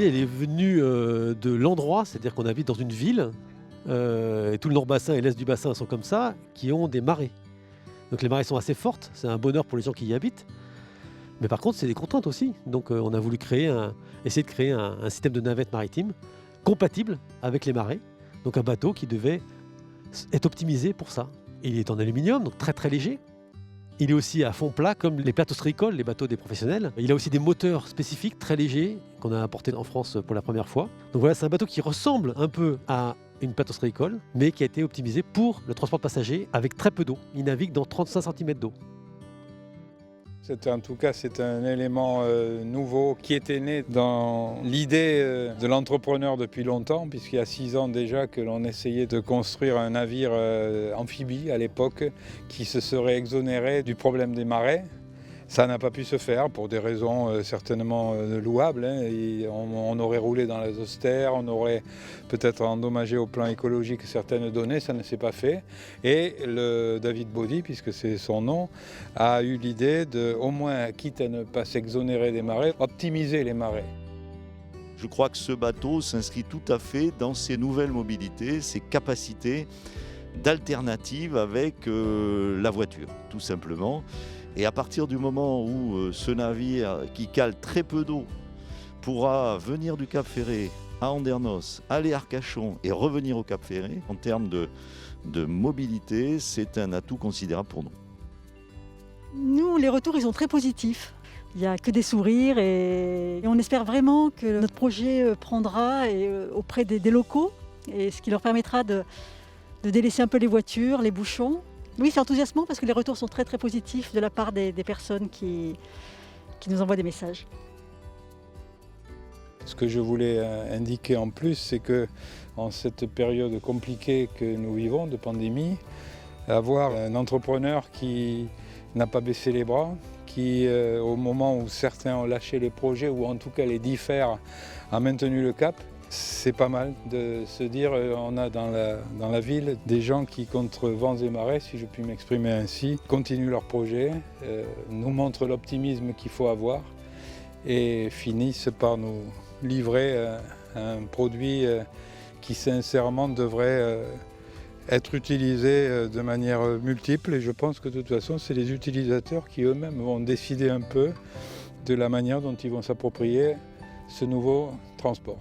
elle est venue de l'endroit, c'est-à-dire qu'on habite dans une ville, et tout le nord-bassin et l'est du bassin sont comme ça, qui ont des marées. Donc les marées sont assez fortes, c'est un bonheur pour les gens qui y habitent. Mais par contre, c'est des contraintes aussi. Donc on a voulu essayer de créer un système de navette maritime compatible avec les marées. Donc un bateau qui devait être optimisé pour ça. Il est en aluminium, donc très très léger. Il est aussi à fond plat comme les plateaux stricoles, les bateaux des professionnels. Il a aussi des moteurs spécifiques très légers qu'on a apportés en France pour la première fois. Donc voilà, c'est un bateau qui ressemble un peu à une plateau stricole, mais qui a été optimisé pour le transport de passagers avec très peu d'eau. Il navigue dans 35 cm d'eau. En tout cas, c'est un élément nouveau qui était né dans l'idée de l'entrepreneur depuis longtemps, puisqu'il y a 6 ans déjà que l'on essayait de construire un navire amphibie à l'époque qui se serait exonéré du problème des marais. Ça n'a pas pu se faire pour des raisons certainement louables. Et on aurait roulé dans les austères, on aurait peut-être endommagé au plan écologique certaines données, ça ne s'est pas fait. Et David Baudy, puisque c'est son nom, a eu l'idée de, au moins, quitte à ne pas s'exonérer des marais, optimiser les marais. Je crois que ce bateau s'inscrit tout à fait dans ces nouvelles mobilités, ces capacités d'alternative avec la voiture, tout simplement. Et à partir du moment où ce navire qui cale très peu d'eau pourra venir du Cap Ferré à Andernos, aller à Arcachon et revenir au Cap Ferré, en termes de mobilité, c'est un atout considérable pour nous. Nous, les retours, ils sont très positifs. Il n'y a que des sourires et on espère vraiment que notre projet prendra auprès des locaux, et ce qui leur permettra de délaisser un peu les voitures, les bouchons. Oui, c'est enthousiasmant parce que les retours sont très très positifs de la part des personnes qui nous envoient des messages. Ce que je voulais indiquer en plus, c'est que en cette période compliquée que nous vivons de pandémie, avoir un entrepreneur qui n'a pas baissé les bras, qui au moment où certains ont lâché les projets ou en tout cas les diffèrent, a maintenu le cap. C'est pas mal de se dire on a dans la ville des gens qui, contre vents et marées, si je puis m'exprimer ainsi, continuent leur projet, nous montrent l'optimisme qu'il faut avoir et finissent par nous livrer un produit qui sincèrement devrait être utilisé de manière multiple. Et je pense que de toute façon, c'est les utilisateurs qui eux-mêmes vont décider un peu de la manière dont ils vont s'approprier ce nouveau transport.